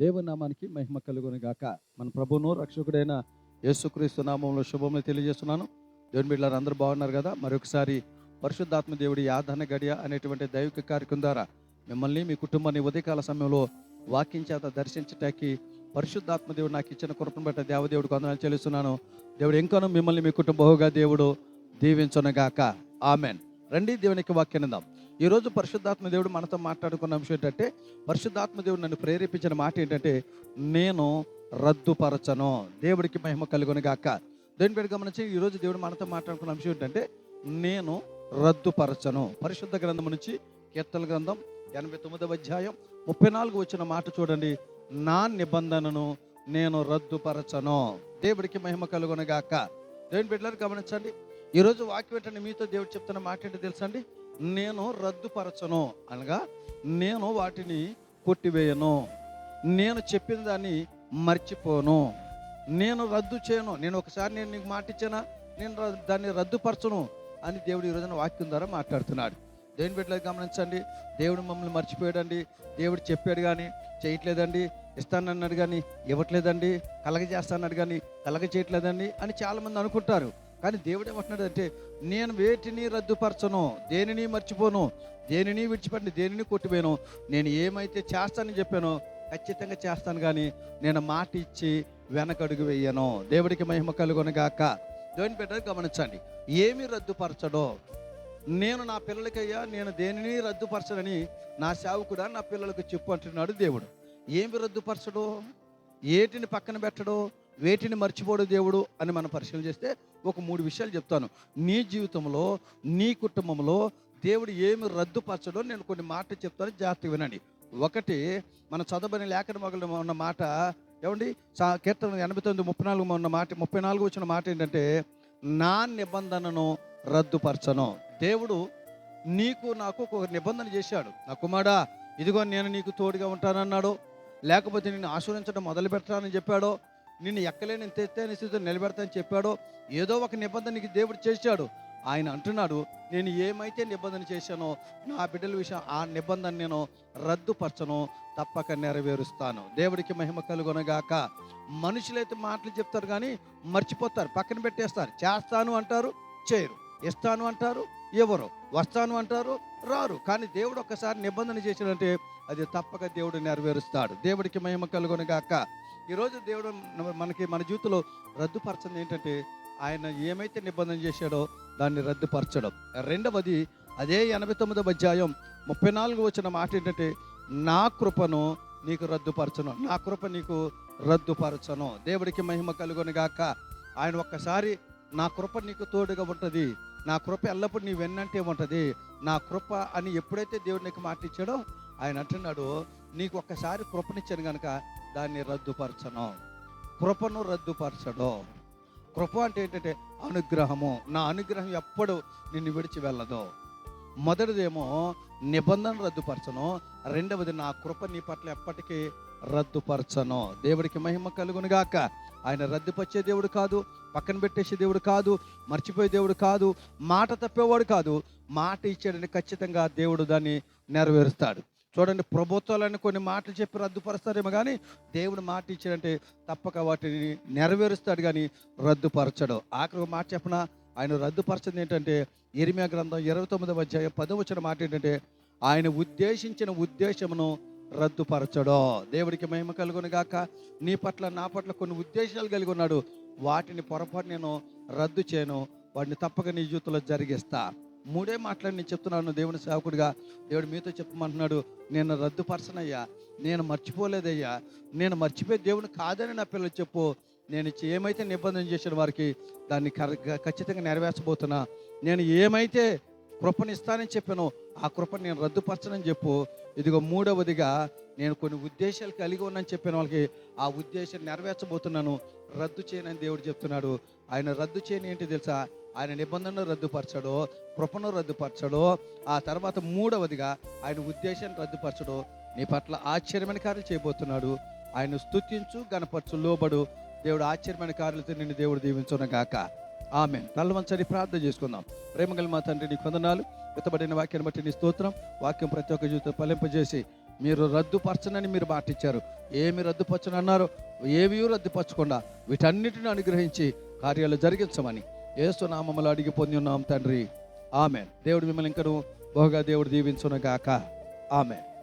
దేవుని నామానికి మహిమ కలుగును గాక. మన ప్రభువును రక్షకుడైన యేసుక్రీస్తు నామంలో శుభములు తెలియజేస్తున్నాను. దేవుని బిడ్డలారా, అందరూ బాగున్నారు కదా? మరొకసారి పరిశుద్ధాత్మ దేవుడి ఆదరణ గడియ అనేటువంటి దైవిక కార్యక్రమం ద్వారా మిమ్మల్ని, మీ కుటుంబాన్ని ఉదయకాల సమయంలో వాక్యం చేత దర్శించటానికి పరిశుద్ధాత్మ దేవుడు నాకు ఇచ్చిన కృపను బట్టి దేవదేవుడికి వందనాలు చెల్లిస్తున్నాను. దేవుడు ఇంకాను మిమ్మల్ని, మీ కుటుంబముగా దేవుడు దీవించునుగాక. ఆమెన్. రండి దేవునికి వాక్యం విందాం. ఈరోజు పరిశుద్ధాత్మ దేవుడు మనతో మాట్లాడుకున్న అంశం ఏంటంటే, పరిశుద్ధాత్మ దేవుడు నన్ను ప్రేరేపించిన మాట ఏంటంటే, నేను రద్దుపరచను. దేవుడికి మహిమ కలుగును గాక. దేవుని పేరు గమనించి ఈరోజు దేవుడు మనతో మాట్లాడుకున్న అంశం ఏంటంటే, నేను రద్దుపరచను. పరిశుద్ధ గ్రంథం నుంచి కీర్తన గ్రంథం 89వ అధ్యాయం 34 వచ్చిన మాట చూడండి. నా నిబంధనను నేను రద్దుపరచను. దేవుడికి మహిమ కలుగును గాక. దేవుని బిడ్డలారా గమనించండి, ఈరోజు వాక్యం ఏంటంటే మీతో దేవుడు చెప్తున్న మాట ఏంటో తెలుసండి. నేను రద్దుపరచను అనగా నేను వాటిని కొట్టివేయను, నేను చెప్పిన దాన్ని మర్చిపోను, నేను రద్దు చేయను. నేను ఒకసారి నేను నీకు మాట ఇచ్చానా, నేను దాన్ని రద్దుపరచను అని దేవుడు ఈ రోజున వాక్యం ద్వారా మాట్లాడుతున్నాడు. దేవుని బిడ్డలు గమనించండి, దేవుడు మమ్మల్ని మర్చిపోయాడండి, దేవుడు చెప్పాడు కానీ చేయట్లేదండి, ఇస్తానన్నాడు కానీ ఇవ్వట్లేదండి, కలగజేస్తాన్నాడు కానీ కలగ చేయట్లేదండి అని చాలామంది అనుకుంటారు. కానీ దేవుడు ఏమంటున్నాడు అంటే, నేను వేటిని రద్దుపరచను, దేనిని మర్చిపోను, దేనిని విడిచిపెట్టి, దేనిని కొట్టిపోయాను. నేను ఏమైతే చేస్తానని చెప్పానో ఖచ్చితంగా చేస్తాను, కానీ నేను మాట ఇచ్చి వెనకడుగు వేయను. దేవుడికి మహిమ కలుగును గాక. దేవుని బిడ్డలు గమనించండి, ఏమి రద్దుపరచడో. నేను నా పిల్లలకయ్యా నేను దేనిని రద్దుపరచనని నా సేవకుడా నా పిల్లలకు చెప్పు అంటున్నాడు దేవుడు. ఏమి రద్దుపరచడో, ఏటిని పక్కన పెట్టడో, వేటిని మర్చిపోడు దేవుడు అని మనం పరిశీలన చేస్తే ఒక 3 విషయాలు చెప్తాను. నీ జీవితంలో, నీ కుటుంబంలో దేవుడు ఏమి రద్దుపరచడో నేను కొన్ని మాటలు చెప్తాను, జాగ్రత్తగా వినండి. ఒకటి, మన చదవని లేఖన మొదలు ఉన్న మాట ఏమండి, కీర్తన 89:34 ఉన్న మాట, 34 వచ్చిన మాట ఏంటంటే, నా నిబంధనను రద్దుపరచను. దేవుడు నీకు నాకు ఒక నిబంధన చేశాడు. నా కుమారుడా, ఇదిగో నేను నీకు తోడుగా ఉంటానన్నాడు, లేకపోతే నిన్ను ఆశీర్వదించడం మొదలు పెట్టానని చెప్పాడో, నిన్ను ఎక్కలేని ఎత్తైన స్థితిలో నిలబెడతానని చెప్పాడో, ఏదో ఒక నిబంధన నీకు దేవుడు చేశాడు. ఆయన అంటున్నాడు, నేను ఏమైతే నిబంధన చేశానో నా బిడ్డల విషయం ఆ నిబంధన నేను రద్దుపరచను, తప్పక నెరవేరుస్తాను. దేవుడికి మహిమ కలుగునగాక. మనుషులైతే మాటలు చెప్తారు కానీ మర్చిపోతారు, పక్కన పెట్టేస్తారు. చేస్తాను అంటారు, చేయరు. ఇస్తాను అంటారు, ఎవరు. వస్తాను అంటారు, రారు. కానీ దేవుడు ఒక్కసారి నిబంధన చేశాడంటే అది తప్పక దేవుడు నెరవేరుస్తాడు. దేవుడికి మహిమ కలుగునగాక. ఈరోజు దేవుడు మన జీవితంలో రద్దుపరచడం ఏంటంటే, ఆయన ఏమైతే నిబంధన చేశాడో దాన్ని రద్దుపరచడం. రెండవది, అదే 89వ అధ్యాయం 34 వచ్చిన మాట ఏంటంటే, నా కృపను నీకు రద్దుపరచను, నా కృప నీకు రద్దుపరచను. దేవుడికి మహిమ కలుగునుగాక. ఆయన ఒక్కసారి నా కృప నీకు తోడుగా ఉంటుంది, నా కృప ఎల్లప్పుడూ నీ వెన్నంటే ఉంటుంది, నా కృప అని ఎప్పుడైతే దేవుడు నీకు మాట ఇచ్చాడో ఆయన అంటున్నాడు, నీకు ఒక్కసారి కృపనిచ్చాను కనుక దాన్ని రద్దుపరచను. కృపను రద్దుపరచడు. కృప అంటే ఏంటంటే అనుగ్రహము. నా అనుగ్రహం ఎప్పుడు నిన్ను విడిచి వెళ్ళదు. మొదటిదేమో నిబంధన రద్దుపరచను, రెండవది నా కృప నీ పట్ల ఎప్పటికీ రద్దుపరచను. దేవుడికి మహిమ కలుగునుగాక. ఆయన రద్దుపరిచే దేవుడు కాదు, పక్కన పెట్టేసే దేవుడు కాదు, మర్చిపోయే దేవుడు కాదు, మాట తప్పేవాడు కాదు. మాట ఇచ్చాడని ఖచ్చితంగా దేవుడు దాన్ని నెరవేరుస్తాడు. చూడండి, ప్రభుత్వాలని కొన్ని మాటలు చెప్పి రద్దుపరుస్తారేమో కానీ దేవుడు మాట ఇచ్చాడంటే తప్పక వాటిని నెరవేరుస్తాడు, కానీ రద్దుపరచడు. ఆఖరి ఒక మాట చెప్పిన ఆయన రద్దుపరచదు ఏంటంటే, ఇర్మియా గ్రంథం 29వ అధ్యాయం 10వ వచ్చిన మాట ఏంటంటే, ఆయన ఉద్దేశించిన ఉద్దేశమును రద్దుపరచడో. దేవుడికి మహిమ కలుగును గాక. నీ పట్ల నా పట్ల కొన్ని ఉద్దేశాలు కలిగి ఉన్నాడు, వాటిని పొరపాటు నేను రద్దు చేయను, వాటిని తప్పక నీ జీవితంలో జరిగిస్తా. 3 మాటలు నేను చెప్తున్నాను దేవుని సేవకుడిగా. దేవుడు మీతో చెప్పమంటున్నాడు, నేను రద్దుపరచనయ్యా, నేను మర్చిపోలేదయ్యా, నేను మర్చిపోయే దేవుని కాదని నా పిల్లలు చెప్పు. నేను ఏమైతే నిబంధన చేసిన వారికి దాన్ని ఖచ్చితంగా నెరవేర్చబోతున్నా. నేను ఏమైతే కృపనిస్తానని చెప్పానో ఆ కృపను నేను రద్దుపరచనని చెప్పు. ఇదిగో మూడవదిగా, నేను కొన్ని ఉద్దేశాలు కలిగి ఉన్నానని చెప్పిన వాళ్ళకి ఆ ఉద్దేశం నెరవేర్చబోతున్నాను, రద్దు చేయనని దేవుడు చెప్తున్నాడు. ఆయన రద్దు చేయని ఏంటి తెలుసా, ఆయన నిబంధనను రద్దుపరచడో, కృపను రద్దుపరచడో, ఆ తర్వాత మూడవదిగా ఆయన ఉద్దేశాన్ని రద్దుపరచడో, నీ పట్ల ఆశ్చర్యమైన కార్యాలు చేయబోతున్నాడు. ఆయన స్తుతించు, గణపరచు, లోబడు. దేవుడు ఆశ్చర్యమైన కార్యాలతో నిన్ను దేవుడు దీవించునుగాక. ఆమేన్. తలవంచని ప్రార్థన చేసుకుందాం. ప్రేమగల మా తండ్రి, నీ వందనాలు. విత్తబడిన వాక్యాన్ని బట్టి నీ స్తోత్రం. వాక్యం ప్రతి ఒక్క జీవితం ఫలింపజేసి మీరు రద్దుపరచనని మీరు మాటిచ్చారు. ఏమి రద్దుపరచనన్నారో ఏమీ రద్దుపరచకుండా వీటన్నిటిని అనుగ్రహించి కార్యాలు జరిగించమని యేసు నామములో అడిగి పొంది ఉన్నాం తండ్రి. ఆమెన్. దేవుడు మిమ్మల్ని ఇంకను బహుగా దేవుడు దీవించును గాక. ఆమెన్.